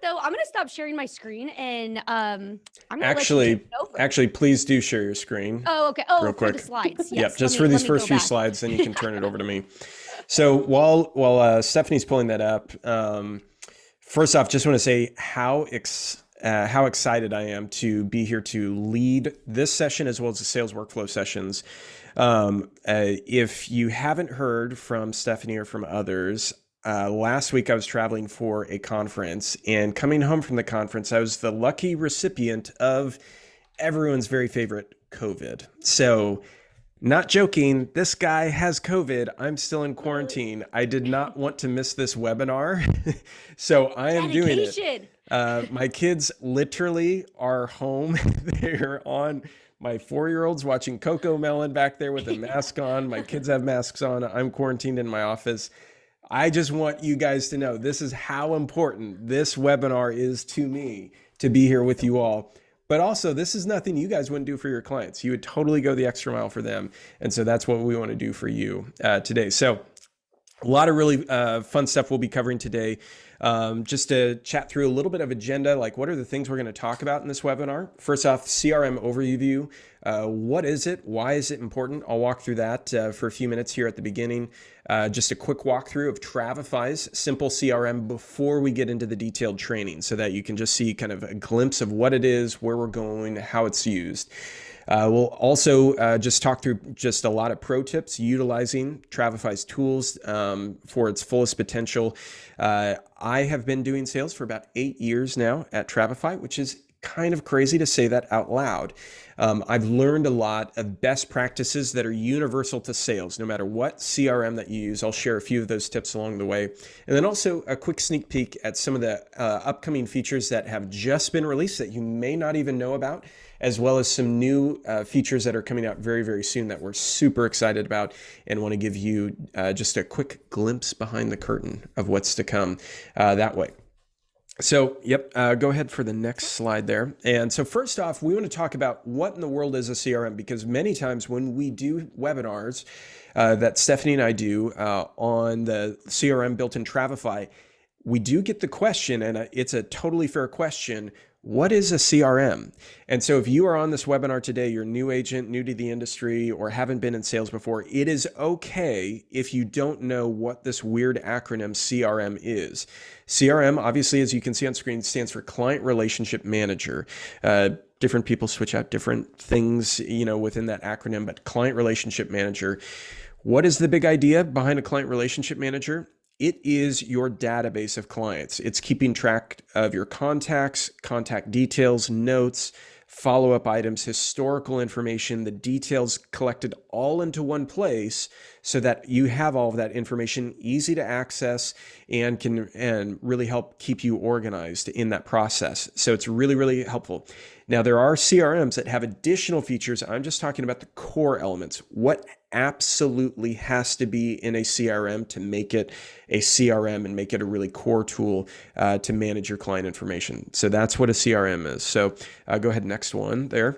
Though I'm gonna stop sharing my screen and I'm gonna let you take Actually, it over. actually, please do share your screen Oh, okay. Oh, real for the quick. slides. Yep, Yes. Let just me for let these me go first few back. slides, then you can turn it over to me. So while Stephanie's pulling that up, first off, just want to say how excited I am to be here to lead this session as well as the sales workflow sessions. If you haven't heard from Stephanie or from others, last week I was traveling for a conference, and coming home from the conference, I was the lucky recipient of everyone's very favorite COVID. So, not joking, this guy has COVID. I'm still in Literally. quarantine. I did not want to miss this webinar, so I am doing it. Dedication. My kids literally are home. They're on. My 4-year-old's watching Coco Melon back there with a mask on. My kids have masks on. I'm quarantined in my office. I just want you guys to know this is how important this webinar is to me to be here with you all. But also, this is nothing you guys wouldn't do for your clients. You would totally go the extra mile for them. And so that's what we want to do for you today. So a lot of really fun stuff we'll be covering today. Just to chat through a little bit of agenda, like what are the things we're going to talk about in this webinar? First off, CRM overview. What is it? Why is it important? I'll walk through that for a few minutes here at the beginning. Just a quick walkthrough of Travefy's simple CRM before we get into the detailed training so that you can just see kind of a glimpse of what it is, where we're going, how it's used. We'll also just talk through just a lot of pro tips utilizing Travefy's tools for its fullest potential. I have been doing sales for about 8 years now at Travefy, which is kind of crazy to say that out loud. I've learned a lot of best practices that are universal to sales, no matter what CRM that you use. I'll share a few of those tips along the way. And then also a quick sneak peek at some of the upcoming features that have just been released that you may not even know about, as well as some new features that are coming out very, very soon that we're super excited about and want to give you just a quick glimpse behind the curtain of what's to come that way. So, yep, go ahead for the next slide there. And so first off, we want to talk about what in the world is a CRM, because many times when we do webinars that Stephanie and I do on the CRM built in Travefy, we do get the question, and it's a totally fair question, what is a CRM? And so if you are on this webinar today, you're a new agent, new to the industry, or haven't been in sales before, it is okay if you don't know what this weird acronym CRM is. CRM, obviously, as you can see on screen, stands for Client Relationship Manager. Different people switch out different things, within that acronym, but Client Relationship Manager. What is the big idea behind a Client Relationship Manager? It is your database of clients. It's keeping track of your contacts, contact details, notes, follow-up items, historical information, the details collected all into one place so that you have all of that information easy to access and can really help keep you organized in that process. So it's really, really helpful. Now, there are CRMs that have additional features. I'm just talking about the core elements. What absolutely has to be in a CRM to make it a CRM and make it a really core tool to manage your client information. So that's what a CRM is. So go ahead, next one there.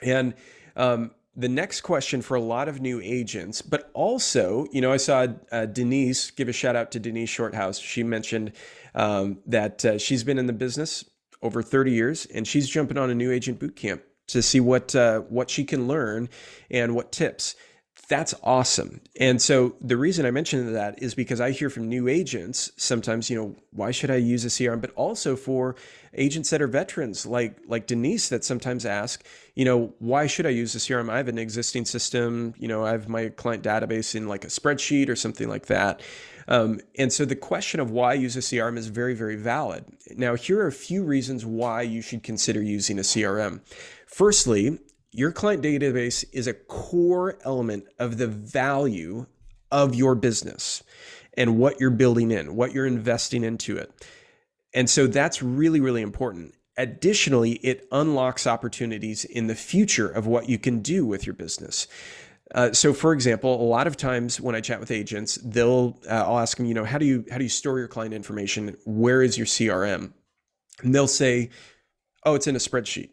And the next question for a lot of new agents, but also, I saw Denise, give a shout out to Denise Shorthouse. She mentioned that she's been in the business over 30 years, and she's jumping on a new agent boot camp to see what she can learn and what tips. That's awesome. And so the reason I mentioned that is because I hear from new agents sometimes, why should I use a CRM? But also for agents that are veterans like Denise that sometimes ask, why should I use a CRM? I have an existing system, I have my client database in like a spreadsheet or something like that. And so the question of why use a CRM is very, very valid. Now, here are a few reasons why you should consider using a CRM. Firstly, your client database is a core element of the value of your business and what you're building in, what you're investing into it. And so that's really, really important. Additionally, it unlocks opportunities in the future of what you can do with your business. So for example, a lot of times when I chat with agents, I'll ask them, how do you store your client information? Where is your CRM? And they'll say, oh, it's in a spreadsheet,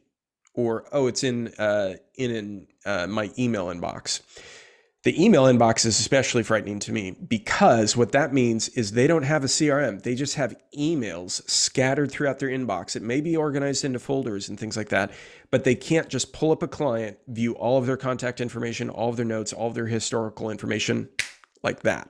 or oh, it's in my email inbox. The email inbox is especially frightening to me because what that means is they don't have a CRM. They just have emails scattered throughout their inbox. It may be organized into folders and things like that, but they can't just pull up a client, view all of their contact information, all of their notes, all of their historical information like that.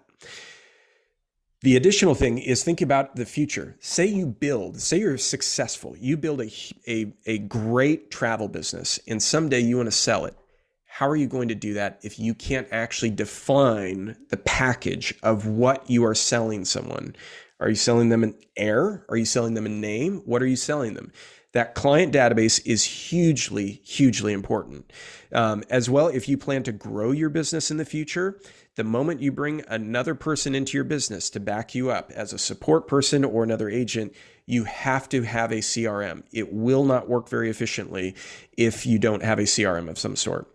The additional thing is think about the future. Say you're successful, you build a great travel business, and someday you want to sell it. How are you going to do that if you can't actually define the package of what you are selling someone? Are you selling them an air? Are you selling them a name? What are you selling them? That client database is hugely, hugely important. As well, if you plan to grow your business in the future, the moment you bring another person into your business to back you up as a support person or another agent, you have to have a CRM. It will not work very efficiently if you don't have a CRM of some sort.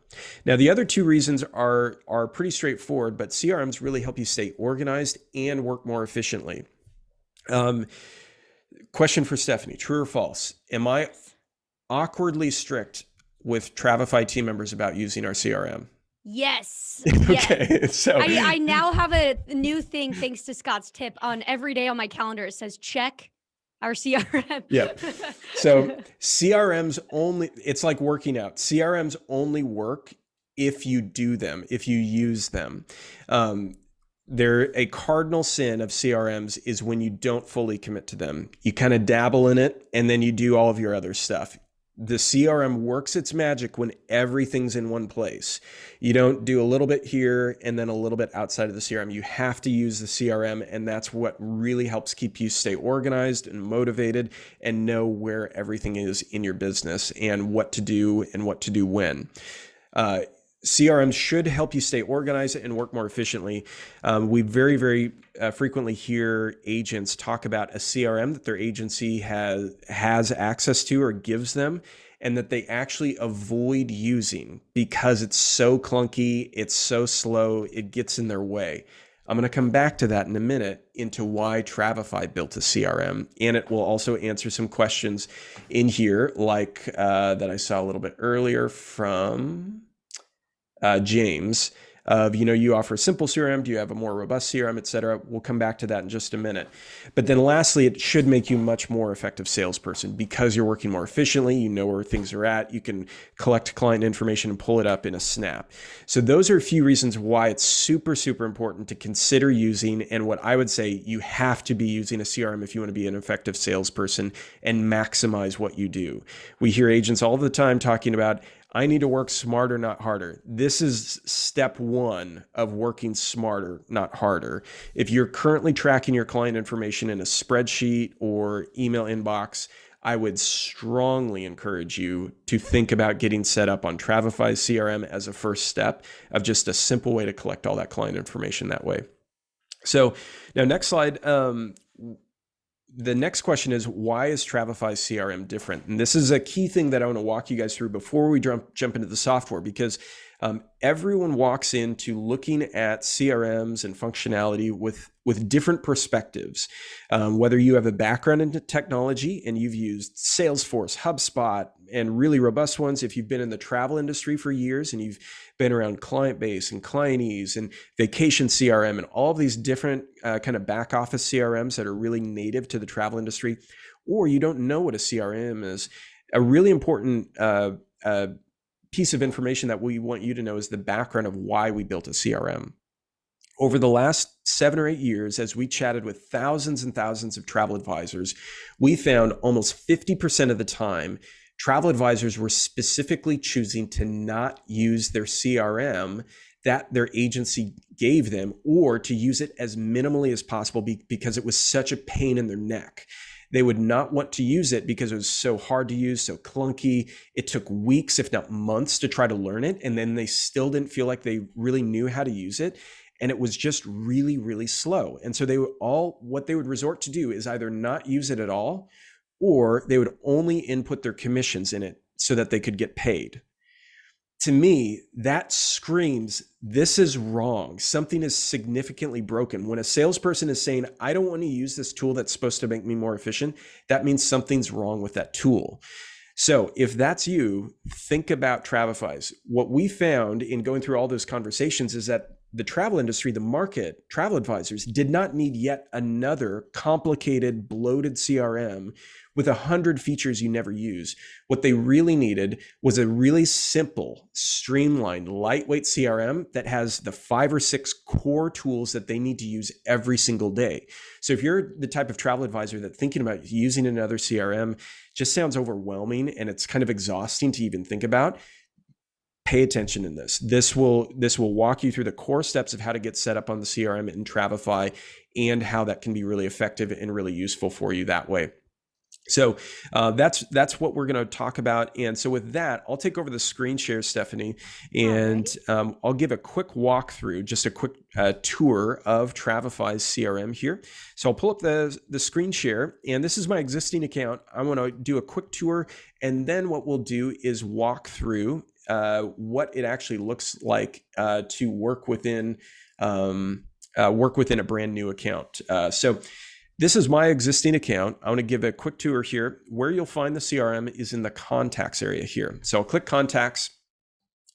Now, the other two reasons are pretty straightforward, but CRMs really help you stay organized and work more efficiently. Question for Stephanie, true or false? Am I awkwardly strict with Travefy team members about using our CRM? Yes. Okay, so I now have a new thing thanks to Scott's tip. On every day on my calendar, it says check our CRM. Yeah. So CRMs only, it's like working out. CRMs only work if you do them, if you use them. They're a cardinal sin of CRMs is when you don't fully commit to them. You kind of dabble in it and then you do all of your other stuff. The CRM works its magic when everything's in one place. You don't do a little bit here and then a little bit outside of the CRM. You have to use the CRM, and that's what really helps keep you stay organized and motivated and know where everything is in your business and what to do and what to do when. CRMs should help you stay organized and work more efficiently. We very, very frequently hear agents talk about a CRM that their agency has access to or gives them, and that they actually avoid using because it's so clunky, it's so slow, it gets in their way. I'm going to come back to that in a minute into why Travefy built a CRM, and it will also answer some questions in here like that I saw a little bit earlier from James of, you offer a simple CRM, do you have a more robust CRM, et cetera? We'll come back to that in just a minute. But then lastly, it should make you much more effective salesperson because you're working more efficiently, you know where things are at, you can collect client information and pull it up in a snap. So those are a few reasons why it's super, super important to consider using, and what I would say you have to be using a CRM if you want to be an effective salesperson and maximize what you do. We hear agents all the time talking about, I need to work smarter, not harder. This is step one of working smarter, not harder. If you're currently tracking your client information in a spreadsheet or email inbox, I would strongly encourage you to think about getting set up on Travefy's CRM as a first step of just a simple way to collect all that client information that way. So now next slide. The next question is, why is Travefy's CRM different? And this is a key thing that I want to walk you guys through before we jump into the software, because everyone walks into looking at CRMs and functionality with different perspectives. Whether you have a background in technology and you've used Salesforce, HubSpot, and really robust ones, if you've been in the travel industry for years and you've been around client base and clientees and vacation CRM and all of these different kind of back office CRMs that are really native to the travel industry, or you don't know what a CRM is, a really important piece of information that we want you to know is the background of why we built a CRM. Over the last 7 or 8 years, as we chatted with thousands and thousands of travel advisors, we found almost 50% of the time, travel advisors were specifically choosing to not use their CRM that their agency gave them, or to use it as minimally as possible because it was such a pain in their neck. They would not want to use it because it was so hard to use, so clunky. It took weeks, if not months, to try to learn it. And then they still didn't feel like they really knew how to use it. And it was just really, really slow. And so what they would resort to do is either not use it at all, or they would only input their commissions in it so that they could get paid. To me, that screams, this is wrong. Something is significantly broken. When a salesperson is saying, I don't want to use this tool that's supposed to make me more efficient, that means something's wrong with that tool. So if that's you, think about Travefy's. What we found in going through all those conversations is that the travel industry, the market, travel advisors did not need yet another complicated, bloated CRM with 100 features you never use. What they really needed was a really simple, streamlined, lightweight CRM that has the 5 or 6 core tools that they need to use every single day. So if you're the type of travel advisor that thinking about using another CRM just sounds overwhelming and it's kind of exhausting to even think about, pay attention in this. This will walk you through the core steps of how to get set up on the CRM in Travefy and how that can be really effective and really useful for you that way. So that's what we're going to talk about. And so with that, I'll take over the screen share, Stephanie, and I'll give a quick walkthrough, just a quick tour of Travefy's CRM here. So I'll pull up the screen share, and this is my existing account. I want to do a quick tour, and then what we'll do is walk through what it actually looks like to work within a brand new account. So this is my existing account. I want to give a quick tour here. Where you'll find the CRM is in the contacts area here. So I'll click contacts,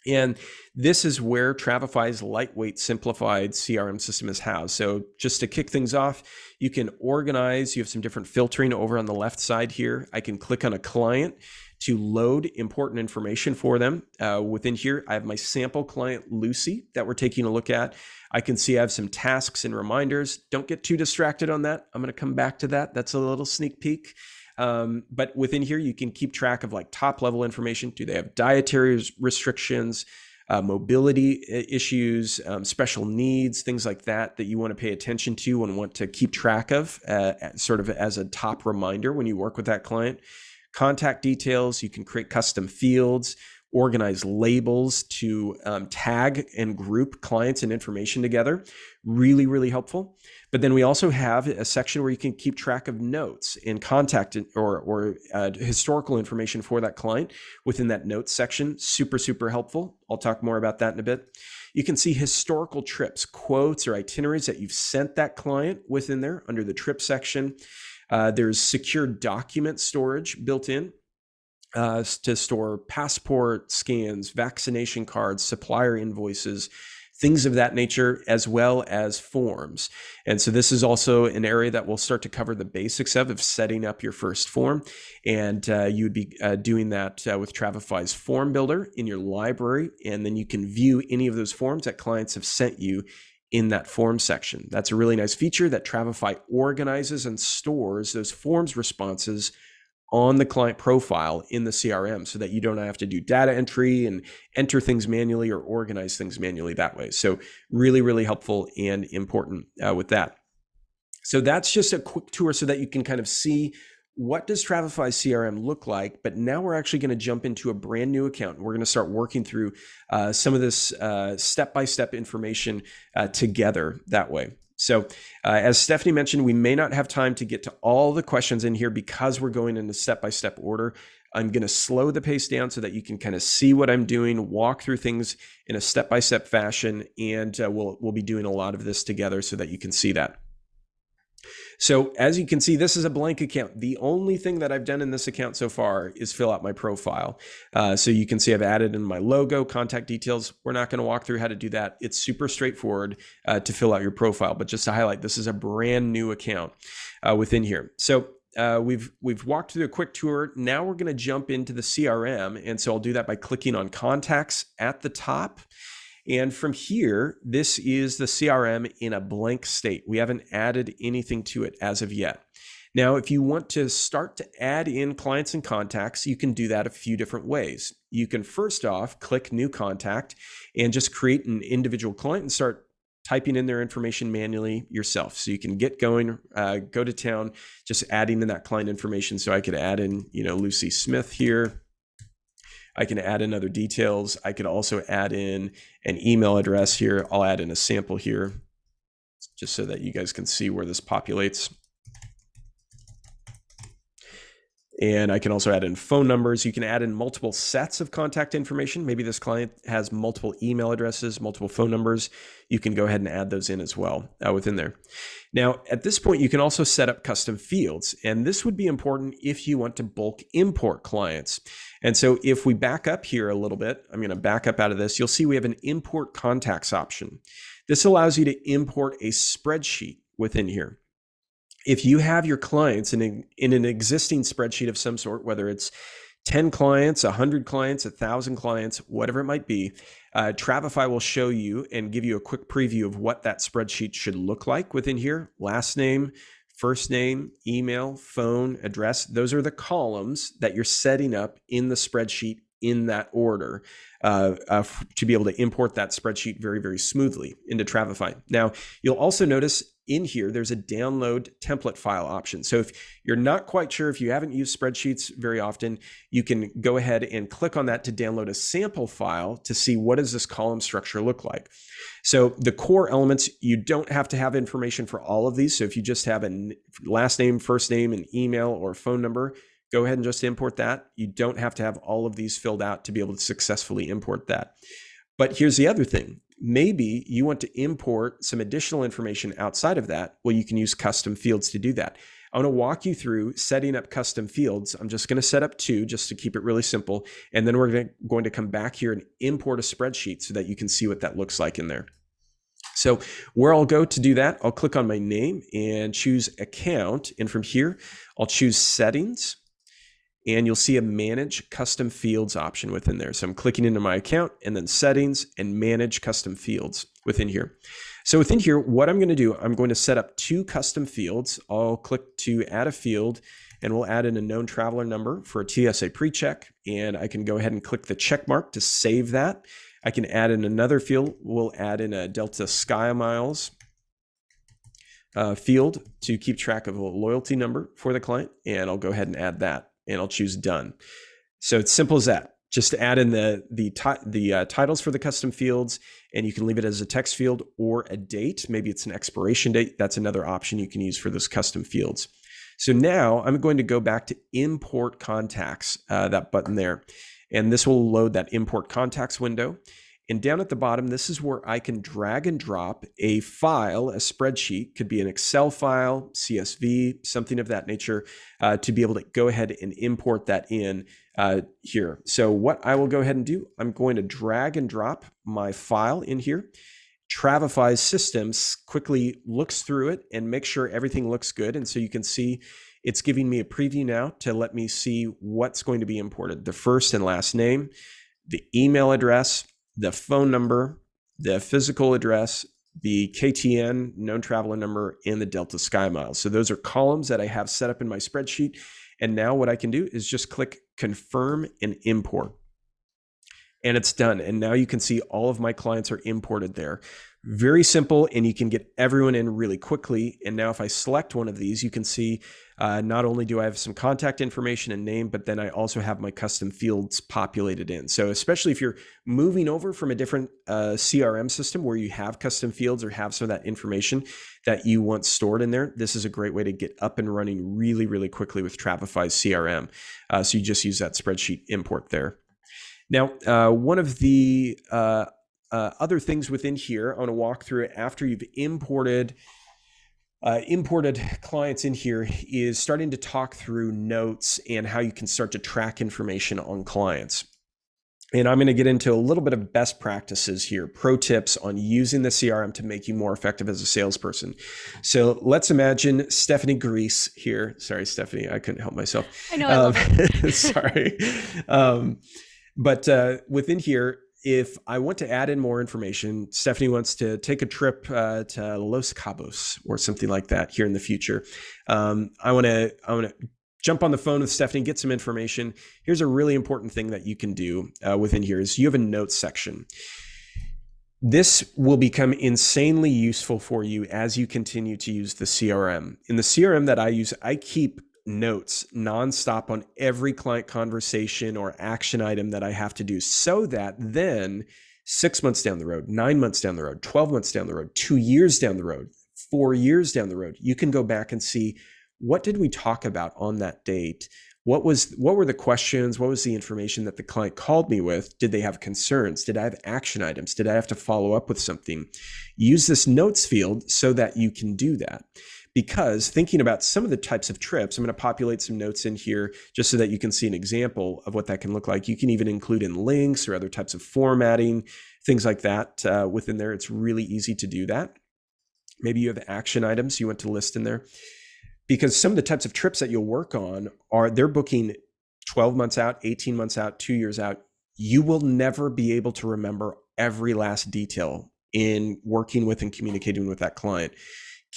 and this is where Travefy's lightweight, simplified CRM system is housed. So just to kick things off, you can organize. You have some different filtering over on the left side here. I can click on a client to load important information for them. Within here, I have my sample client, Lucy, that we're taking a look at. I can see I have some tasks and reminders. Don't get too distracted on that. I'm going to come back to that. That's a little sneak peek. But within here, you can keep track of like top level information. Do they have dietary restrictions, mobility issues, special needs, things like that you want to pay attention to and want to keep track of sort of as a top reminder when you work with that client. Contact details, you can create custom fields, organize labels to tag and group clients and information together. Really, really helpful. But then we also have a section where you can keep track of notes and contact or historical information for that client within that notes section. Super, super helpful. I'll talk more about that in a bit. You can see historical trips, quotes, or itineraries that you've sent that client within there under the trip section. There's secure document storage built in to store passport scans, vaccination cards, supplier invoices, things of that nature, as well as forms. And so this is also an area that we'll start to cover the basics of setting up your first form. And you would be doing that with Travefy's form builder in your library. And then you can view any of those forms that clients have sent you in that form section. That's a really nice feature that Travefy organizes and stores those forms responses on the client profile in the CRM so that you don't have to do data entry and enter things manually or organize things manually that way. So really, really helpful and important with that. So that's just a quick tour so that you can kind of see what does Travefy's CRM look like. But now we're actually going to jump into a brand new account. We're going to start working through some of this step-by-step information together that way. So as Stephanie mentioned, we may not have time to get to all the questions in here because we're going in a step-by-step order. I'm going to slow the pace down so that you can kind of see what I'm doing, walk through things in a step-by-step fashion, and we'll be doing a lot of this together so that you can see that. So as you can see, this is a blank account. The only thing that I've done in this account so far is fill out my profile. So you can see I've added in my logo, contact details. We're not going to walk through how to do that. It's super straightforward to fill out your profile. But just to highlight, this is a brand new account within here. So we've walked through a quick tour. Now we're going to jump into the CRM. And so I'll do that by clicking on contacts at the top. And from here, this is the CRM in a blank state. We haven't added anything to it as of yet. Now, if you want to start to add in clients and contacts, you can do that a few different ways. You can first off click new contact and just create an individual client and start typing in their information manually yourself. So you can get going, go to town, just adding in that client information. So I could add in, Lucy Smith here. I can add in other details. I could also add in an email address here. I'll add in a sample here just so that you guys can see where this populates. And I can also add in phone numbers. You can add in multiple sets of contact information. Maybe this client has multiple email addresses, multiple phone numbers. You can go ahead and add those in as well within there. Now, at this point, you can also set up custom fields. And this would be important if you want to bulk import clients. And so if we back up here a little bit, I'm going to back up out of this. You'll see we have an import contacts option. This allows you to import a spreadsheet within here. If you have your clients in an existing spreadsheet of some sort, whether it's 10 clients, 100 clients, 1,000 clients, whatever it might be, Travefy will show you and give you a quick preview of what that spreadsheet should look like within here. Last name, first name, email, phone, address. Those are the columns that you're setting up in the spreadsheet in that order to be able to import that spreadsheet very, very smoothly into Travefy. Now, you'll also notice in here, there's a download template file option. So if you're not quite sure, if you haven't used spreadsheets very often, you can go ahead and click on that to download a sample file to see what does this column structure look like. So the core elements, you don't have to have information for all of these. So if you just have a last name, first name, an email, or phone number, go ahead and just import that. You don't have to have all of these filled out to be able to successfully import that. But here's the other thing. Maybe you want to import some additional information outside of that. Well, you can use custom fields to do that. I want to walk you through setting up custom fields. I'm just going to set up 2 just to keep it really simple. And then we're going to come back here and import a spreadsheet so that you can see what that looks like in there. So where I'll go to do that, I'll click on my name and choose account. And from here, I'll choose settings. And you'll see a manage custom fields option within there. So I'm clicking into my account and then settings and manage custom fields within here. So within here, what I'm going to do, I'm going to set up 2 custom fields. I'll click to add a field and we'll add in a known traveler number for a TSA pre-check. And I can go ahead and click the check mark to save that. I can add in another field. We'll add in a Delta Sky Miles field to keep track of a loyalty number for the client. And I'll go ahead and add that. And I'll choose done. So it's simple as that. Just add in the titles for the custom fields, and you can leave it as a text field or a date. Maybe it's an expiration date. That's another option you can use for those custom fields. So now I'm going to go back to import contacts, that button there, and this will load that import contacts window. And down at the bottom, this is where I can drag and drop a file, a spreadsheet, could be an Excel file, CSV, something of that nature, to be able to go ahead and import that in here. So what I will go ahead and do, I'm going to drag and drop my file in here. Travefy's systems quickly looks through it and make sure everything looks good. And so you can see it's giving me a preview now to let me see what's going to be imported. The first and last name, the email address, the phone number, the physical address, the KTN, known traveler number, and the Delta Sky Miles. So those are columns that I have set up in my spreadsheet. And now what I can do is just click confirm and import. And it's done. And now you can see all of my clients are imported there. Very simple, and you can get everyone in really quickly. And now if I select one of these, you can see not only do I have some contact information and name, but then I also have my custom fields populated in. So especially if you're moving over from a different CRM system where you have custom fields or have some of that information that you want stored in there, this is a great way to get up and running really, really quickly with Travefy's CRM. So you just use that spreadsheet import there. Now, one of the other things within here, I want to walk through it after you've imported clients in here, is starting to talk through notes and how you can start to track information on clients. And I'm going to get into a little bit of best practices here, pro tips on using the CRM to make you more effective as a salesperson. So let's imagine Stephanie Grease here. Sorry, Stephanie, I couldn't help myself. I know, I love it. Sorry. But within here, if I want to add in more information, Stephanie wants to take a trip to Los Cabos or something like that here in the future. I want to jump on the phone with Stephanie, get some information. Here's a really important thing that you can do within here is you have a notes section. This will become insanely useful for you as you continue to use the CRM. In the CRM that I use, I keep notes nonstop on every client conversation or action item that I have to do, so that then 6 months down the road, 9 months down the road, 12 months down the road, 2 years down the road, 4 years down the road, you can go back and see, what did we talk about on that date? What were the questions? What was the information that the client called me with? Did they have concerns? Did I have action items? Did I have to follow up with something? Use this notes field so that you can do that. because thinking about some of the types of trips, I'm going to populate some notes in here just so that you can see an example of what that can look like. You can even include in links or other types of formatting, things like that within there. It's really easy to do that. Maybe you have action items you want to list in there, because some of the types of trips that you'll work on they're booking 12 months out, 18 months out, 2 years out. You will never be able to remember every last detail in working with and communicating with that client.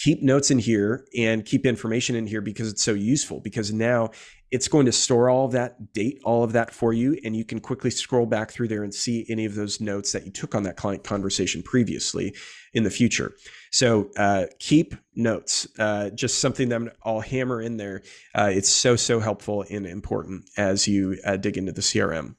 Keep notes in here and keep information in here because it's so useful, because now it's going to store all of that, date all of that for you, and you can quickly scroll back through there and see any of those notes that you took on that client conversation previously in the future. So keep notes, just something that I'll hammer in there. It's so helpful and important as you dig into the CRM.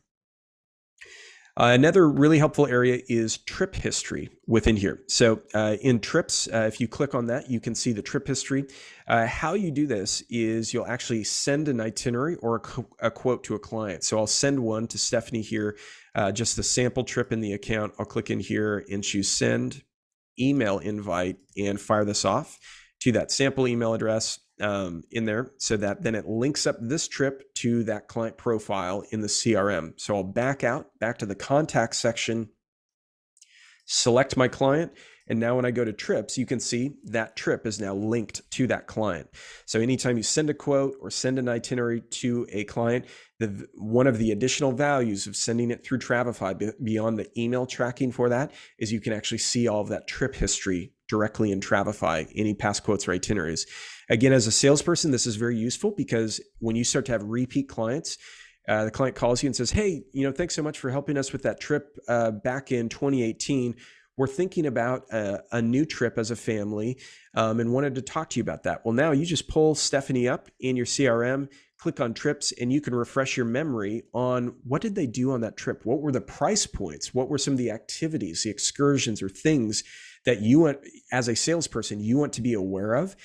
Another really helpful area is trip history within here. So in trips, if you click on that, you can see the trip history. How you do this is you'll actually send an itinerary or a quote to a client. So I'll send one to Stephanie here, just the sample trip in the account. I'll click in here and choose send email invite and fire this off to that sample email address in there, so that then it links up this trip to that client profile in the CRM. So I'll back to the contact section, select my client, and now when I go to trips, you can see that trip is now linked to that client. So anytime you send a quote or send an itinerary to a client, one of the additional values of sending it through Travefy beyond the email tracking for that is you can actually see all of that trip history directly in Travefy, any past quotes or itineraries. Again, as a salesperson, this is very useful because when you start to have repeat clients, the client calls you and says, hey, thanks so much for helping us with that trip back in 2018. We're thinking about a new trip as a family and wanted to talk to you about that. Well, now you just pull Stephanie up in your CRM, click on trips, and you can refresh your memory on what did they do on that trip? What were the price points? What were some of the activities, the excursions, or things that you want, as a salesperson, you want to be aware of?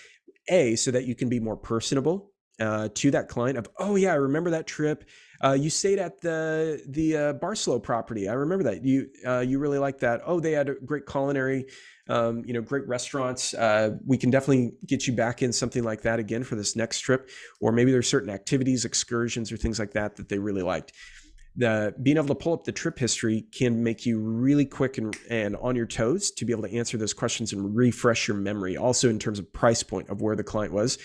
So that you can be more personable to that client of, oh yeah, I remember that trip. You stayed at the Barcelona property. I remember that. You really liked that. Oh, they had a great culinary, great restaurants. We can definitely get you back in something like that again for this next trip. Or maybe there's certain activities, excursions, or things like that they really liked. Being able to pull up the trip history can make you really quick and on your toes to be able to answer those questions and refresh your memory. Also in terms of price point of where the client was,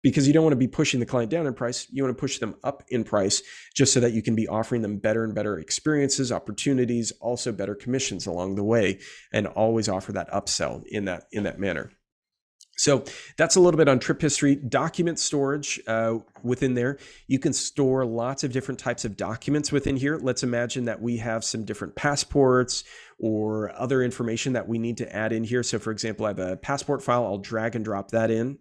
because you don't want to be pushing the client down in price. You want to push them up in price just so that you can be offering them better and better experiences, opportunities, also better commissions along the way, and always offer that upsell in that manner. So that's a little bit on trip history. Document storage within there. You can store lots of different types of documents within here. Let's imagine that we have some different passports or other information that we need to add in here. So for example, I have a passport file. I'll drag and drop that in.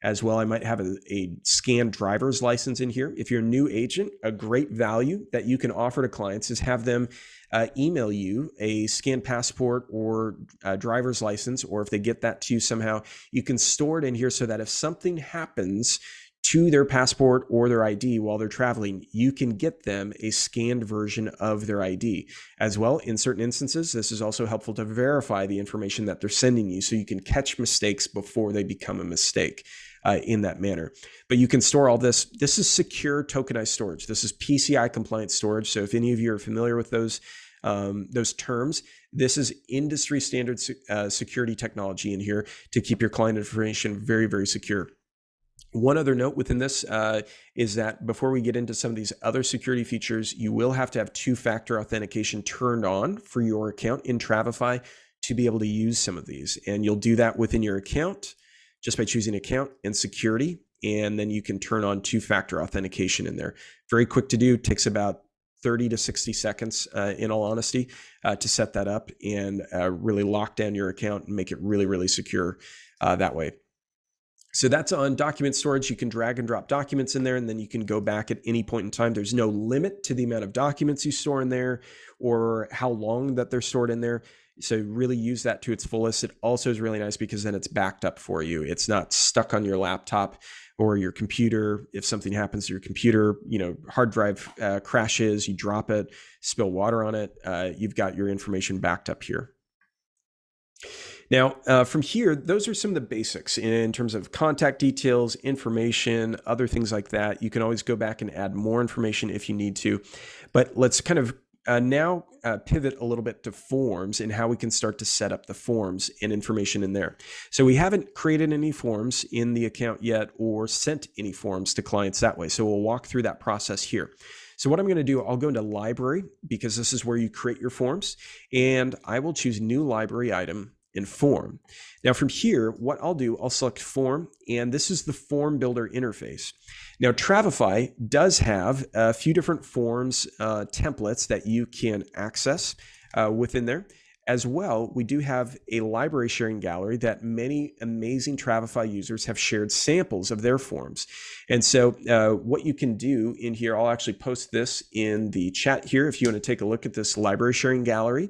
As well, I might have a scanned driver's license in here. If you're a new agent, a great value that you can offer to clients is have them email you a scanned passport or a driver's license, or if they get that to you somehow, you can store it in here so that if something happens to their passport or their ID while they're traveling, you can get them a scanned version of their ID. As well, in certain instances, this is also helpful to verify the information that they're sending you so you can catch mistakes before they become a mistake in that manner. But you can store all this. This is secure tokenized storage. This is PCI compliant storage. So if any of you are familiar with those terms, this is industry standard security technology in here to keep your client information very, very secure. One other note within this is that before we get into some of these other security features, you will have to have two-factor authentication turned on for your account in Travefy to be able to use some of these. And you'll do that within your account just by choosing account and security. And then you can turn on two-factor authentication in there. Very quick to do, takes about 30 to 60 seconds in all honesty to set that up and really lock down your account and make it really, really secure that way. So that's on document storage. You can drag and drop documents in there, and then you can go back at any point in time. There's no limit to the amount of documents you store in there or how long that they're stored in there. So really use that to its fullest. It also is really nice because then it's backed up for you. It's not stuck on your laptop or your computer. If something happens to your computer, hard drive crashes, you drop it, spill water on it, you've got your information backed up here. Now, from here, those are some of the basics in terms of contact details, information, other things like that. You can always go back and add more information if you need to. But let's kind of now pivot a little bit to forms and how we can start to set up the forms and information in there. So we haven't created any forms in the account yet or sent any forms to clients that way. So we'll walk through that process here. So what I'm going to do, I'll go into library because this is where you create your forms, and I will choose new library item in form. Now from here, what I'll do, I'll select form, and this is the form builder interface. Now Travefy does have a few different forms templates that you can access within there. As well, we do have a library sharing gallery that many amazing Travefy users have shared samples of their forms. And so what you can do in here, I'll actually post this in the chat here if you want to take a look at this library sharing gallery.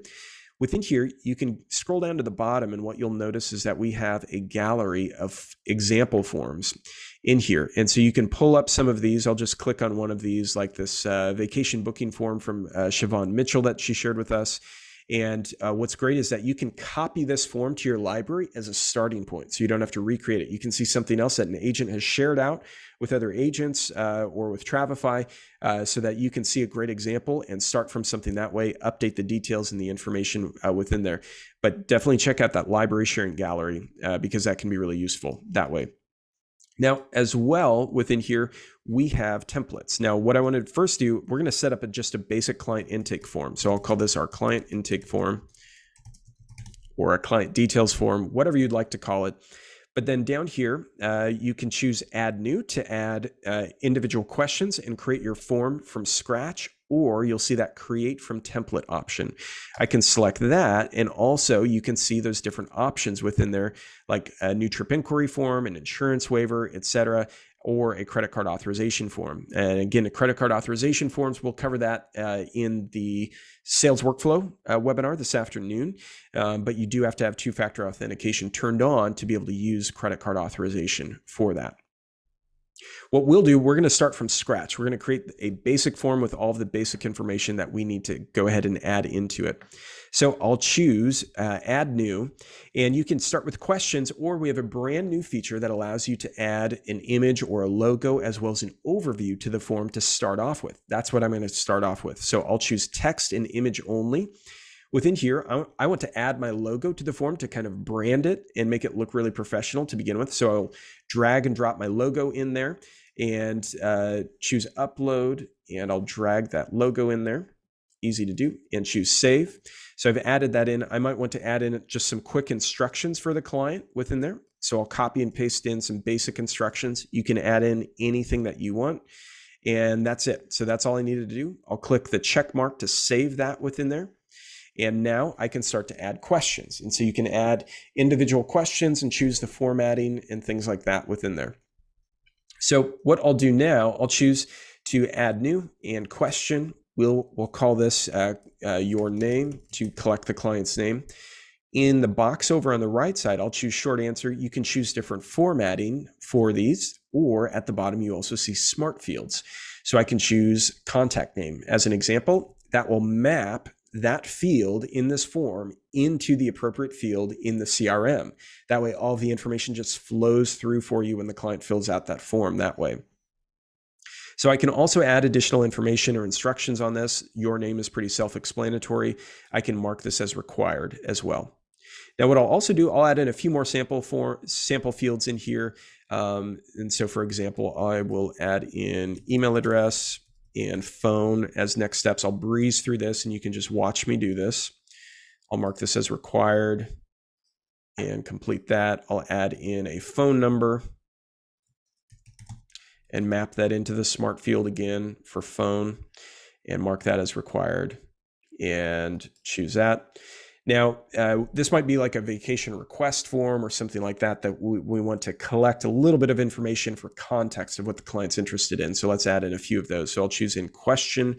Within here, you can scroll down to the bottom, and what you'll notice is that we have a gallery of example forms in here. And so you can pull up some of these. I'll just click on one of these, like this vacation booking form from Siobhan Mitchell that she shared with us. And what's great is that you can copy this form to your library as a starting point, so you don't have to recreate it. You can see something else that an agent has shared out with other agents or with Travefy, so that you can see a great example and start from something that way, update the details and the information within there. But definitely check out that library sharing gallery because that can be really useful that way. Now, as well, within here, we have templates. Now, what I want to first do, we're going to set up just a basic client intake form. So I'll call this our client intake form or a client details form, whatever you'd like to call it. But then down here, you can choose add new to add individual questions and create your form from scratch, or you'll see that create from template option. I can select that, and also you can see those different options within there, like a new trip inquiry form, an insurance waiver, etc., or a credit card authorization form. And again, the credit card authorization forms, we'll cover that in the sales workflow webinar this afternoon. But you do have to have two-factor authentication turned on to be able to use credit card authorization for that. What we'll do, we're going to start from scratch. We're going to create a basic form with all of the basic information that we need to go ahead and add into it. So I'll choose add new, and you can start with questions, or we have a brand new feature that allows you to add an image or a logo as well as an overview to the form to start off with. That's what I'm going to start off with. So I'll choose text and image only. Within here, I want to add my logo to the form to kind of brand it and make it look really professional to begin with. So I'll drag and drop my logo in there and choose upload, and I'll drag that logo in there. Easy to do, and choose save. So I've added that in. I might want to add in just some quick instructions for the client within there. So I'll copy and paste in some basic instructions. You can add in anything that you want, and that's it. So that's all I needed to do. I'll click the check mark to save that within there. And now I can start to add questions. And so you can add individual questions and choose the formatting and things like that within there. So what I'll do now, I'll choose to add new and question. We'll call this your name to collect the client's name. In the box over on the right side, I'll choose short answer. You can choose different formatting for these, or at the bottom, you also see smart fields. So I can choose contact name as an example. That will map that field in this form into the appropriate field in the CRM. That way, all the information just flows through for you when the client fills out that form that way. So I can also add additional information or instructions on this. Your name is pretty self-explanatory. I can mark this as required as well. Now, what I'll also do, I'll add in a few more sample fields in here. And so, for example, I will add in email address and phone as next steps. I'll breeze through this, and you can just watch me do this. I'll mark this as required and complete that. I'll add in a phone number and map that into the smart field again for phone and mark that as required and choose that. Now, this might be like a vacation request form or something like that we want to collect a little bit of information for context of what the client's interested in. So let's add in a few of those. So I'll choose in question,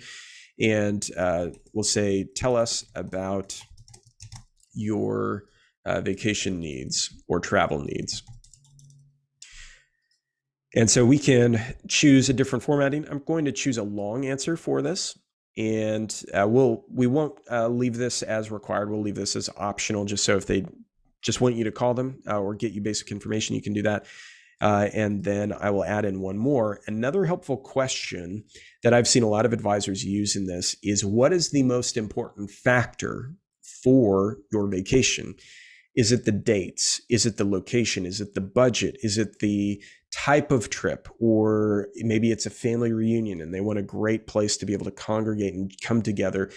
and we'll say, tell us about your vacation needs or travel needs. And so we can choose a different formatting. I'm going to choose a long answer for this. And we won't leave this as required. We'll leave this as optional, just so if they just want you to call them or get you basic information, you can do that. And then I will add in one more. Another helpful question that I've seen a lot of advisors use in this is, what is the most important factor for your vacation? Is it the dates? Is it the location? Is it the budget? Is it the type of trip? Or maybe it's a family reunion and they want a great place to be able to congregate and come together,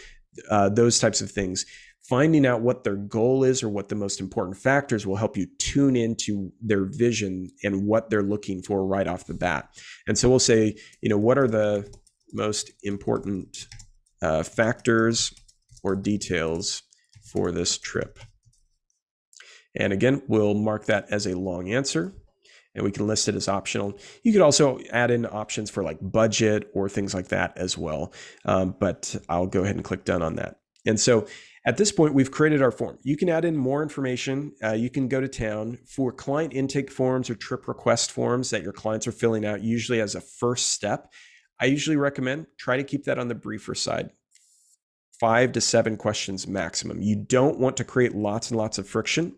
those types of things. Finding out what their goal is or what the most important factors will help you tune into their vision and what they're looking for right off the bat. And so we'll say, what are the most important factors or details for this trip? And again, we'll mark that as a long answer and we can list it as optional. You could also add in options for like budget or things like that as well. But I'll go ahead and click done on that. And so at this point, we've created our form. You can add in more information. You can go to town for client intake forms or trip request forms that your clients are filling out, usually as a first step. I usually recommend try to keep that on the briefer side, 5 to 7 questions maximum. You don't want to create lots and lots of friction.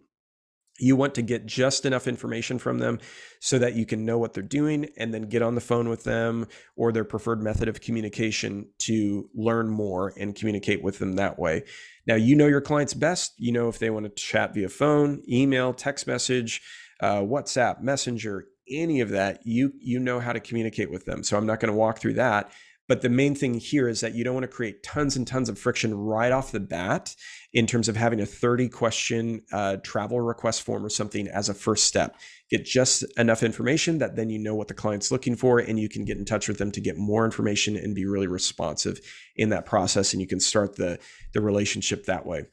You want to get just enough information from them so that you can know what they're doing and then get on the phone with them or their preferred method of communication to learn more and communicate with them that way. Now, you know your clients best. You know if they want to chat via phone, email, text message, WhatsApp, Messenger, any of that, you know how to communicate with them. So I'm not going to walk through that. But the main thing here is that you don't want to create tons and tons of friction right off the bat in terms of having a 30-question travel request form or something as a first step. Get just enough information that then you know what the client's looking for and you can get in touch with them to get more information and be really responsive in that process, and you can start the relationship that way.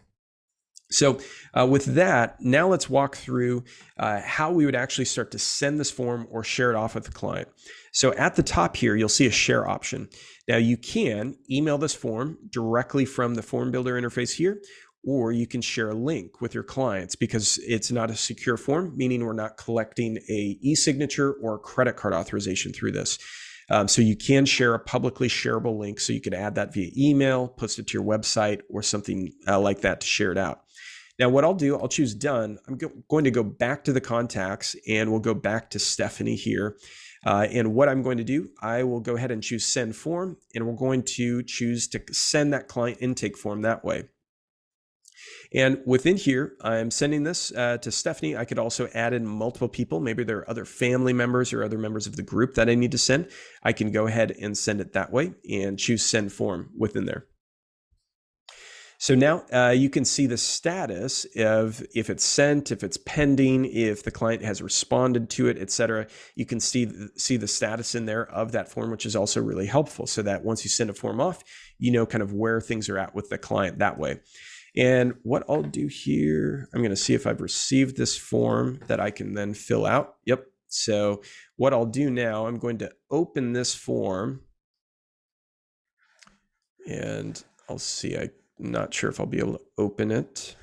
So with that, now let's walk through how we would actually start to send this form or share it off with the client. So at the top here, you'll see a share option. Now you can email this form directly from the form builder interface here, or you can share a link with your clients because it's not a secure form, meaning we're not collecting a e-signature or a credit card authorization through this. So you can share a publicly shareable link. So you could add that via email, post it to your website or something like that to share it out. Now, what I'll do, I'll choose done. I'm going to go back to the contacts and we'll go back to Stephanie here. And what I'm going to do, I will go ahead and choose send form, and we're going to choose to send that client intake form that way. And within here, I'm sending this to Stephanie. I could also add in multiple people. Maybe there are other family members or other members of the group that I need to send. I can go ahead and send it that way and choose send form within there. So now you can see the status of if it's sent, if it's pending, if the client has responded to it, etc. You can see the status in there of that form, which is also really helpful so that once you send a form off, you know kind of where things are at with the client that way. And what I'll do here, I'm going to see if I've received this form that I can then fill out. Yep. So what I'll do now, I'm going to open this form and I'll see, I'm not sure if I'll be able to open it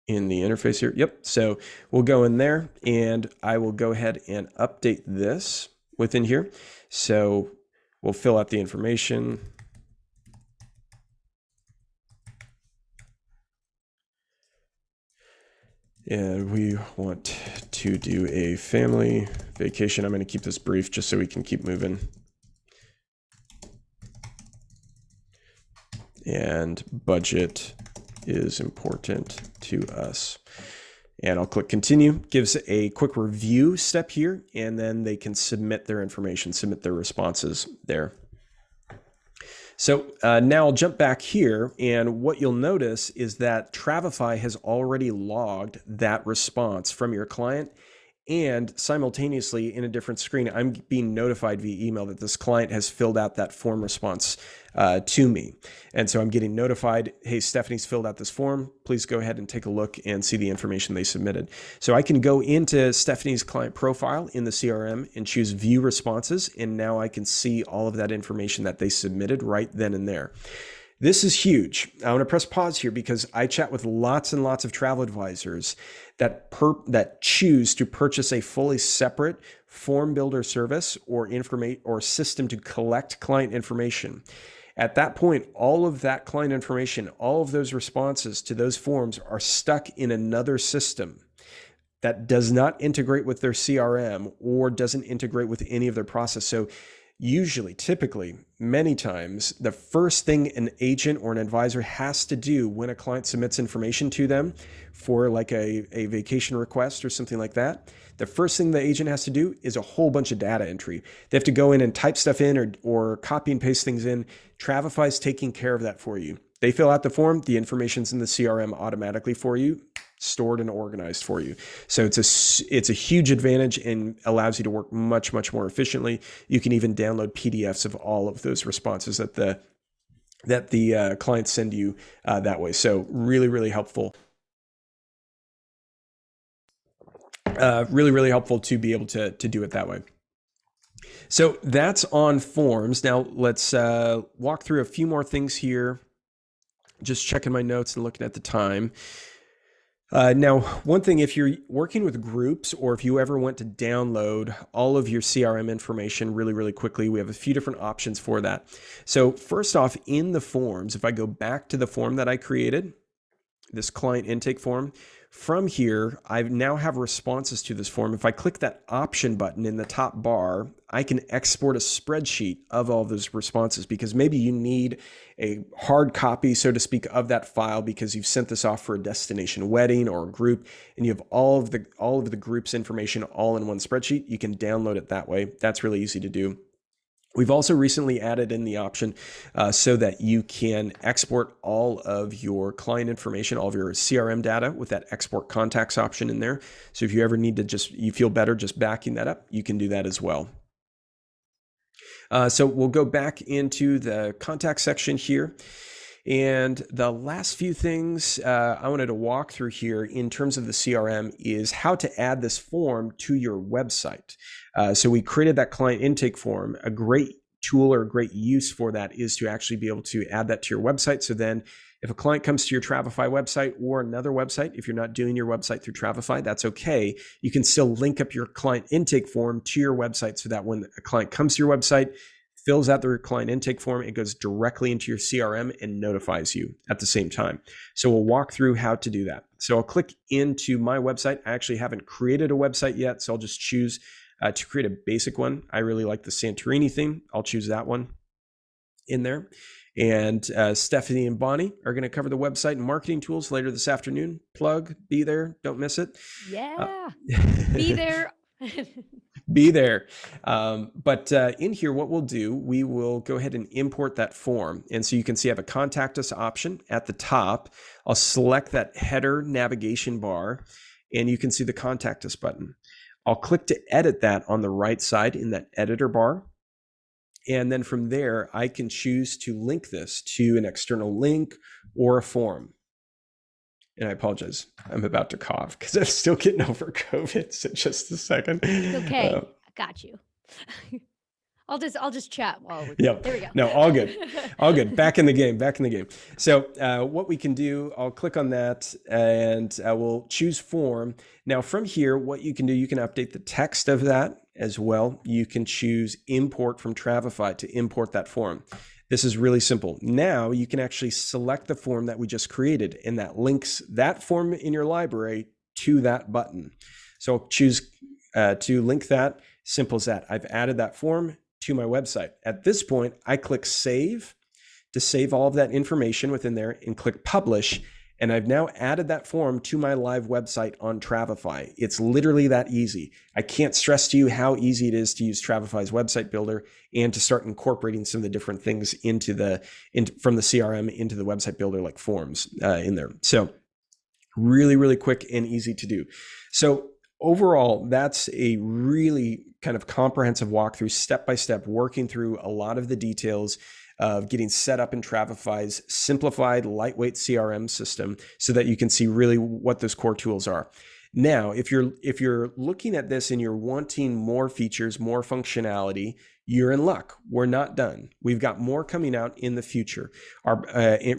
in the interface here. Yep. So we'll go in there and I will go ahead and update this within here. So we'll fill out the information. And we want to do a family vacation. I'm going to keep this brief just so we can keep moving. And budget is important to us. And I'll click continue. Gives a quick review step here, and then they can submit their information, submit their responses there. So now I'll jump back here, and what you'll notice is that Travefy has already logged that response from your client, and simultaneously in a different screen, I'm being notified via email that this client has filled out that form response to me. And so I'm getting notified, hey, Stephanie's filled out this form. Please go ahead and take a look and see the information they submitted. So I can go into Stephanie's client profile in the CRM and choose view responses. And now I can see all of that information that they submitted right then and there. This is huge. I want to press pause here because I chat with lots and lots of travel advisors that choose to purchase a fully separate form builder service or system to collect client information. At that point, all of that client information, all of those responses to those forms are stuck in another system that does not integrate with their CRM or doesn't integrate with any of their process. So usually, typically, many times, the first thing an agent or an advisor has to do when a client submits information to them for like a vacation request or something like that, the first thing the agent has to do is a whole bunch of data entry. They have to go in and type stuff in or copy and paste things in. Travefy is taking care of that for you. They fill out the form, the information's in the CRM automatically for you, stored and organized for you. So it's a huge advantage and allows you to work much, much more efficiently. You can even download PDFs of all of those responses that the clients send you that way. So really, really helpful. Really helpful to be able to do it that way. So that's on forms. Now let's walk through a few more things here. Just checking my notes and looking at the time. Now, one thing, if you're working with groups or if you ever want to download all of your CRM information really, really quickly, we have a few different options for that. So first off, in the forms, if I go back to the form that I created, this client intake form, from here, I now have responses to this form. If I click that option button in the top bar, I can export a spreadsheet of all of those responses, because maybe you need a hard copy, so to speak, of that file because you've sent this off for a destination wedding or a group, and you have all of the group's information all in one spreadsheet. You can download it that way. That's really easy to do. We've also recently added in the option so that you can export all of your client information, all of your CRM data with that export contacts option in there. So if you ever need to you feel better just backing that up, you can do that as well. So we'll go back into the contact section here. And the last few things I wanted to walk through here in terms of the CRM is how to add this form to your website. So we created that client intake form. A great tool or a great use for that is to actually be able to add that to your website. So then if a client comes to your Travefy website or another website, if you're not doing your website through Travefy, that's okay. You can still link up your client intake form to your website so that when a client comes to your website, fills out their client intake form, it goes directly into your CRM and notifies you at the same time. So we'll walk through how to do that. So I'll click into my website. I actually haven't created a website yet, so I'll just choose to create a basic one. I really like the Santorini theme. I'll choose that one in there. And Stephanie and Bonnie are going to cover the website and marketing tools later this afternoon. Plug, be there, don't miss it. Yeah, be there. Be there. But in here, what we'll do, we will go ahead and import that form. And so you can see I have a contact us option at the top. I'll select that header navigation bar, and you can see the contact us button. I'll click to edit that on the right side in that editor bar. And then from there, I can choose to link this to an external link or a form. And I apologize, I'm about to cough because I'm still getting over COVID. So just a second. It's okay. I got you. I'll just chat while we Yeah. There we go. No, all good. All good. Back in the game. So what we can do, I'll click on that and we'll choose form. Now from here, what you can do, you can update the text of that as well. You can choose import from Travefy to import that form. This is really simple. Now you can actually select the form that we just created, and that links that form in your library to that button. So I'll choose to link that. Simple as that. I've added that form to my website. At this point, I click save to save all of that information within there and click publish. And I've now added that form to my live website on Travefy. It's literally that easy. I can't stress to you how easy it is to use Travefy's website builder and to start incorporating some of the different things from the CRM into the website builder, like forms in there. So really, really quick and easy to do. So overall, that's a really kind of comprehensive walkthrough, step-by-step, working through a lot of the details of getting set up in Travefy's simplified, lightweight CRM system so that you can see really what those core tools are. Now, if you're looking at this and you're wanting more features, more functionality, you're in luck. We're not done. We've got more coming out in the future. Our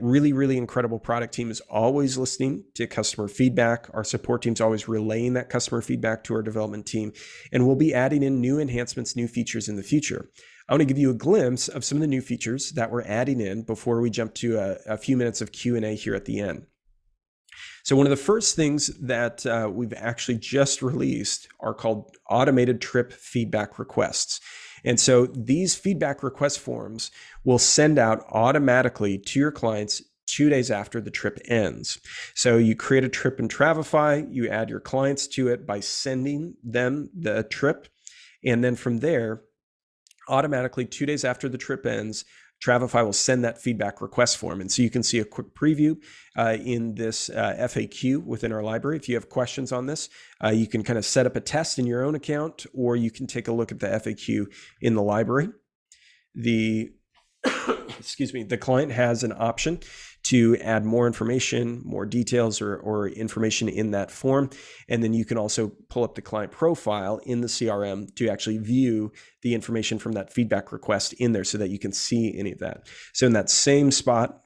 really, really incredible product team is always listening to customer feedback. Our support team's always relaying that customer feedback to our development team, and we'll be adding in new enhancements, new features in the future. I want to give you a glimpse of some of the new features that we're adding in before we jump to a few minutes of Q&A here at the end. So one of the first things that we've actually just released are called automated trip feedback requests. And so these feedback request forms will send out automatically to your clients 2 days after the trip ends. So you create a trip in Travefy, you add your clients to it by sending them the trip. And then from there, automatically 2 days after the trip ends, Travefy will send that feedback request form. And so you can see a quick preview in this FAQ within our library. If you have questions on this, you can kind of set up a test in your own account, or you can take a look at the FAQ in the library. The client has an option to add more information, more details, or information in that form. And then you can also pull up the client profile in the CRM to actually view the information from that feedback request in there so that you can see any of that. So in that same spot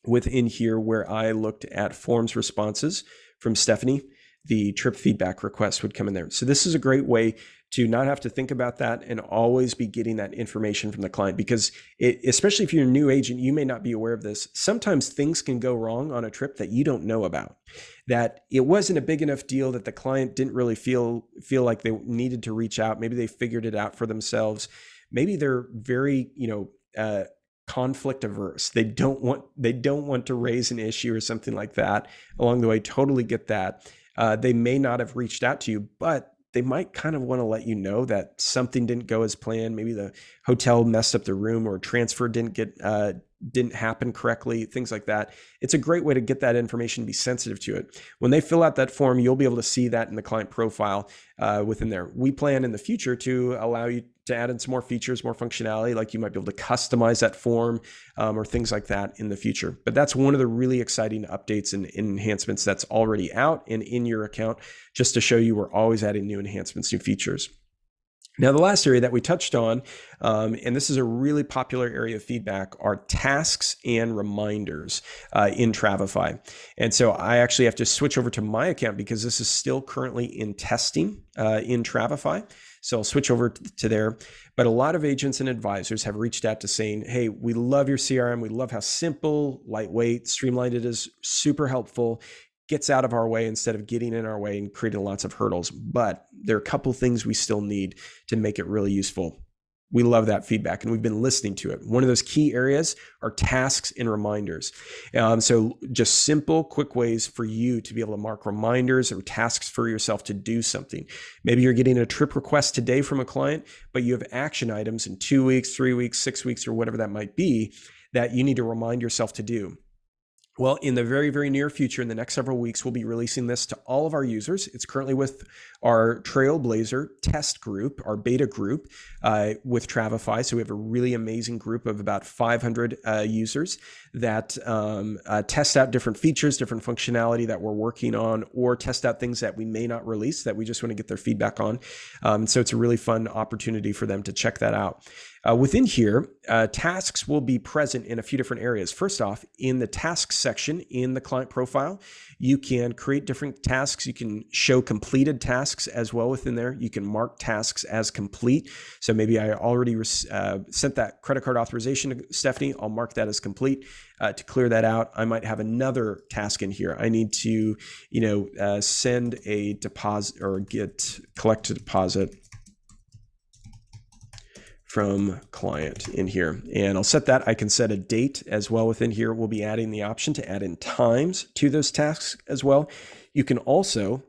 within here where I looked at forms responses from Stephanie, the trip feedback request would come in there. So this is a great way to not have to think about that and always be getting that information from the client, because especially if you're a new agent, you may not be aware of this. Sometimes things can go wrong on a trip that you don't know about, that it wasn't a big enough deal that the client didn't really feel like they needed to reach out. Maybe they figured it out for themselves. Maybe they're very, conflict averse. They don't want to raise an issue or something like that along the way. Totally get that. They may not have reached out to you, but they might kind of want to let you know that something didn't go as planned. Maybe the hotel messed up the room, or transfer didn't happen correctly, things like that. It's a great way to get that information, be sensitive to it. When they fill out that form, you'll be able to see that in the client profile within there. We plan in the future to allow you to add in some more features, more functionality, like you might be able to customize that form or things like that in the future. But that's one of the really exciting updates and enhancements that's already out and in your account, just to show you we're always adding new enhancements, new features. Now, the last area that we touched on, and this is a really popular area of feedback, are tasks and reminders in Travefy. And so I actually have to switch over to my account because this is still currently in testing in Travefy. So I'll switch over to there. But a lot of agents and advisors have reached out to saying, hey, we love your CRM. We love how simple, lightweight, streamlined it is, super helpful, gets out of our way instead of getting in our way and creating lots of hurdles. But there are a couple things we still need to make it really useful. We love that feedback, and we've been listening to it. One of those key areas are tasks and reminders. So just simple, quick ways for you to be able to mark reminders or tasks for yourself to do something. Maybe you're getting a trip request today from a client, but you have action items in 2 weeks, 3 weeks, 6 weeks, or whatever that might be that you need to remind yourself to do. Well, in the very, very near future, in the next several weeks, we'll be releasing this to all of our users. It's currently with our Trailblazer test group, our beta group with Travefy. So we have a really amazing group of about 500 users that test out different features, different functionality that we're working on, or test out things that we may not release that we just want to get their feedback on. So it's a really fun opportunity for them to check that out. Within here, tasks will be present in a few different areas. First off, in the tasks section in the client profile, you can create different tasks. You can show completed tasks as well within there. You can mark tasks as complete. So maybe I already sent that credit card authorization to Stephanie. I'll mark that as complete. To clear that out, I might have another task in here. I need to, send a deposit or collect a deposit from client in here. And I'll set that. I can set a date as well within here. We'll be adding the option to add in times to those tasks as well. You can also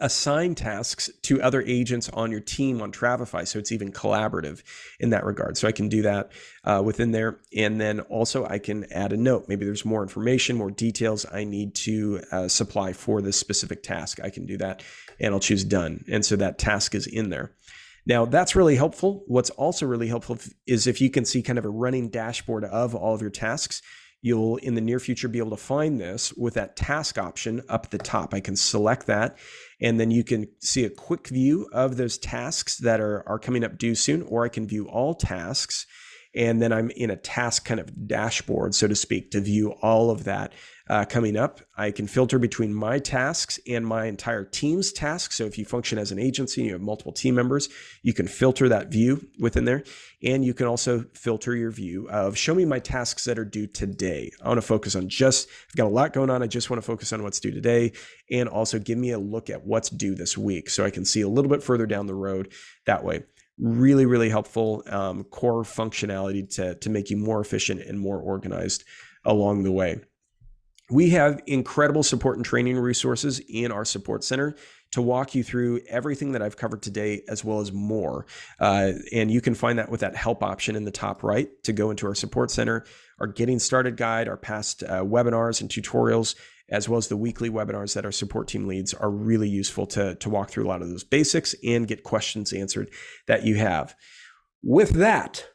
assign tasks to other agents on your team on Travefy, so it's even collaborative in that regard. So I can do that within there. And then also I can add a note. Maybe there's more information, more details I need to supply for this specific task. I can do that, and I'll choose done. And so that task is in there. Now, that's really helpful. What's also really helpful is if you can see kind of a running dashboard of all of your tasks. You'll, in the near future, be able to find this with that task option up at the top. I can select that, and then you can see a quick view of those tasks that are coming up due soon, or I can view all tasks. And then I'm in a task kind of dashboard, so to speak, to view all of that coming up. I can filter between my tasks and my entire team's tasks. So if you function as an agency, you have multiple team members, you can filter that view within there. And you can also filter your view of show me my tasks that are due today. I want to focus on I've got a lot going on. I just want to focus on what's due today. And also give me a look at what's due this week so I can see a little bit further down the road that way. Really, really helpful core functionality to make you more efficient and more organized along the way. We have incredible support and training resources in our support center to walk you through everything that I've covered today, as well as more. And you can find that with that help option in the top right to go into our support center, our getting started guide, our past webinars and tutorials, as well as the weekly webinars that our support team leads are really useful to walk through a lot of those basics and get questions answered that you have. With that,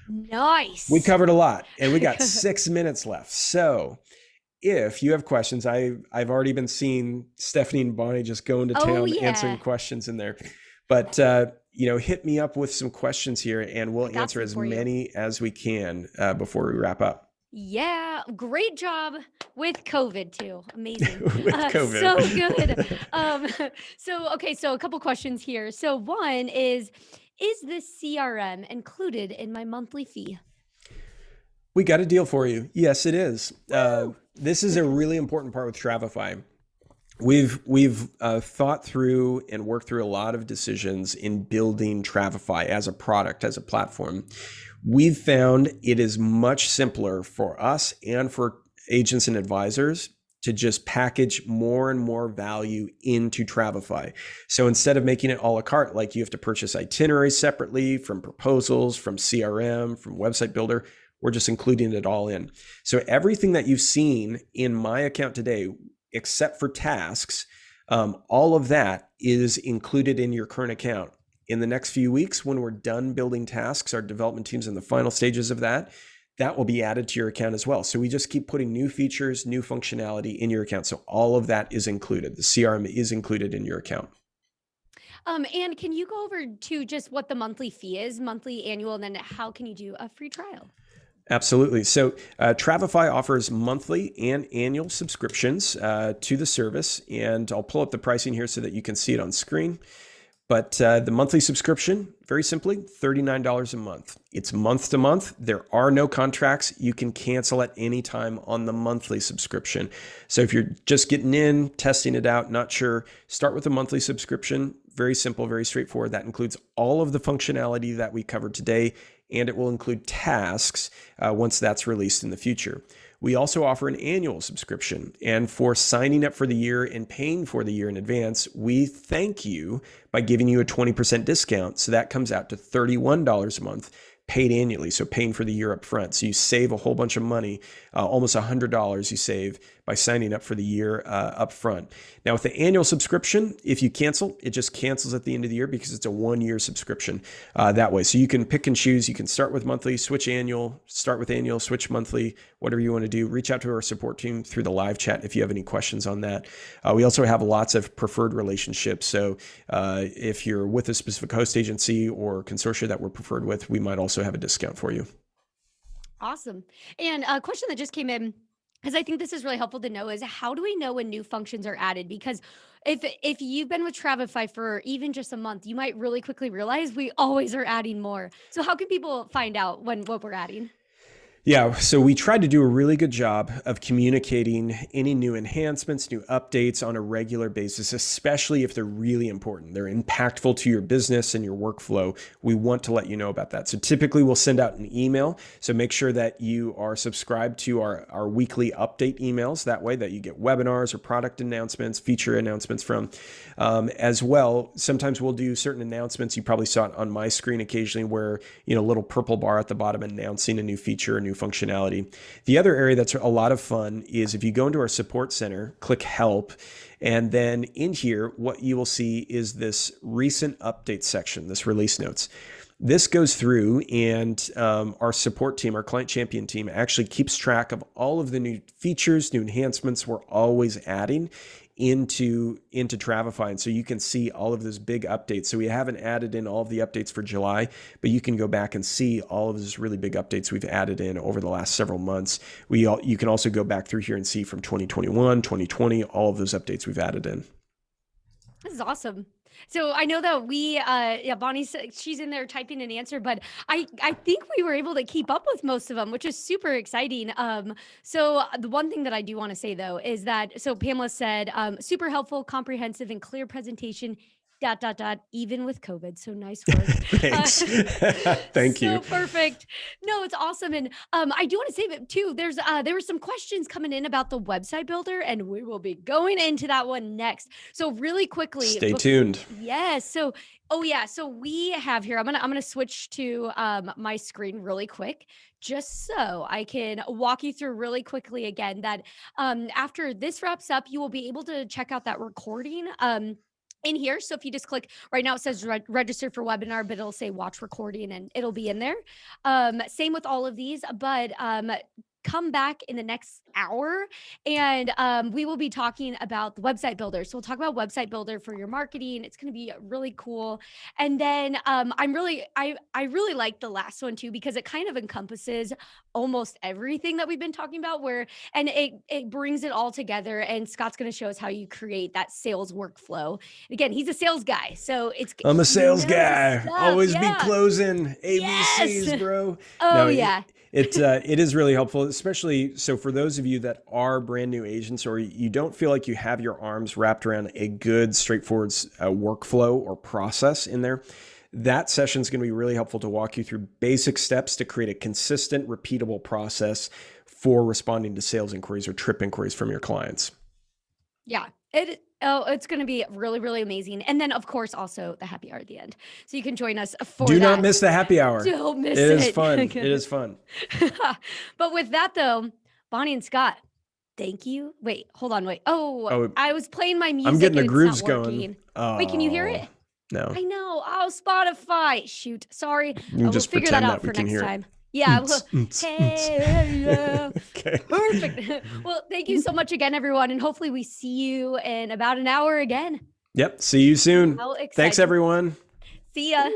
nice. We covered a lot and we got 6 minutes left. So if you have questions, I've already been seeing Stephanie and Bonnie just going to town answering questions in there. But hit me up with some questions here and we'll answer as many as we can before we wrap up. Yeah, great job with COVID too. Amazing. With COVID. So good. So a couple questions here. So one is this CRM included in my monthly fee? We got a deal for you. Yes, it is. This is a really important part with Travefy. We've thought through and worked through a lot of decisions in building Travefy as a product, as a platform. We've found it is much simpler for us and for agents and advisors to just package more and more value into Travefy. So instead of making it a la carte, like you have to purchase itineraries separately from proposals, from CRM, from website builder, we're just including it all in. So everything that you've seen in my account today, except for tasks, all of that is included in your current account. In the next few weeks, when we're done building tasks, our development team's in the final stages of that will be added to your account as well. So we just keep putting new features, new functionality in your account. So all of that is included. The CRM is included in your account. And can you go over to just what the monthly fee is, monthly, annual, and then how can you do a free trial? Absolutely. So Travefy offers monthly and annual subscriptions to the service. And I'll pull up the pricing here so that you can see it on screen. But the monthly subscription, very simply, $39 a month. It's month to month. There are no contracts. You can cancel at any time on the monthly subscription. So if you're just getting in, testing it out, not sure, start with a monthly subscription. Very simple, very straightforward. That includes all of the functionality that we covered today, and it will include tasks once that's released in the future. We also offer an annual subscription, and for signing up for the year and paying for the year in advance, we thank you by giving you a 20% discount. So that comes out to $31 a month paid annually. So paying for the year up front. So you save a whole bunch of money, almost $100 you save by signing up for the year up front. Now with the annual subscription, if you cancel, it just cancels at the end of the year because it's a 1-year subscription that way. So you can pick and choose. You can start with monthly, switch annual, start with annual, switch monthly, whatever you want to do. Reach out to our support team through the live chat if you have any questions on that. We also have lots of preferred relationships. So if you're with a specific host agency or consortia that we're preferred with, we might also have a discount for you. Awesome. And a question that just came in, because I think this is really helpful to know, is how do we know when new functions are added? Because if you've been with Travefy for even just a month, you might really quickly realize we always are adding more. So how can people find out what we're adding? Yeah, so we tried to do a really good job of communicating any new enhancements, new updates on a regular basis, especially if they're really important. They're impactful to your business and your workflow. We want to let you know about that. So typically we'll send out an email. So make sure that you are subscribed to our weekly update emails. That way that you get webinars or product announcements, feature announcements from. As well, sometimes we'll do certain announcements. You probably saw it on my screen occasionally where, a little purple bar at the bottom announcing a new feature, a new functionality. The other area that's a lot of fun is if you go into our support center, click help, and then in here, what you will see is this recent update section, this release notes. This goes through and our support team, our client champion team actually keeps track of all of the new features, new enhancements we're always adding into Travefy. And so you can see all of those big updates. So we haven't added in all of the updates for July, but you can go back and see all of those really big updates we've added in over the last several months. You can also go back through here and see from 2021, 2020, all of those updates we've added in. This is awesome. So I know that Bonnie, she's in there typing an answer, but I think we were able to keep up with most of them, which is super exciting. So the one thing that I do want to say though is that, so Pamela said, super helpful, comprehensive, and clear presentation. ... Even with COVID. So nice work. Thanks. Thank you. So perfect. No, it's awesome. And I do want to say that too, there were some questions coming in about the website builder, and we will be going into that one next. So really quickly, stay tuned. Yes. So so we have here, I'm gonna switch to my screen really quick, just so I can walk you through really quickly again that after this wraps up, you will be able to check out that recording in here. So if you just click right now, it says register for webinar, but it'll say watch recording and it'll be in there. Same with all of these, but come back in the next hour and we will be talking about the website builder. So we'll talk about website builder for your marketing. It's going to be really cool. And then I really like the last one too, because it kind of encompasses almost everything that we've been talking about and it brings it all together. And Scott's going to show us how you create that sales workflow. Again, he's a sales guy. So I'm a sales guy. Always be closing ABCs, yes. bro. Oh, yeah. It is really helpful, especially so for those of you that are brand new agents or you don't feel like you have your arms wrapped around a good, straightforward workflow or process in there. That session is going to be really helpful to walk you through basic steps to create a consistent, repeatable process for responding to sales inquiries or trip inquiries from your clients. Yeah, it's going to be really, really amazing. And then, of course, also the happy hour at the end. So you can join us for Do not miss the happy hour. Don't miss it. It is fun. It is fun. But with that, though, Bonnie and Scott, thank you. Wait, hold on. Wait. Oh, I was playing my music. I'm getting the and grooves it's not working. going. Wait, can you hear it? No. I know. Oh, Spotify. Shoot. Sorry. We'll just figure that out for next time. Yeah. Hey, okay. Perfect. Well, thank you so much again, everyone. And hopefully we see you in about an hour again. Yep. See you soon. Thanks, everyone. See ya.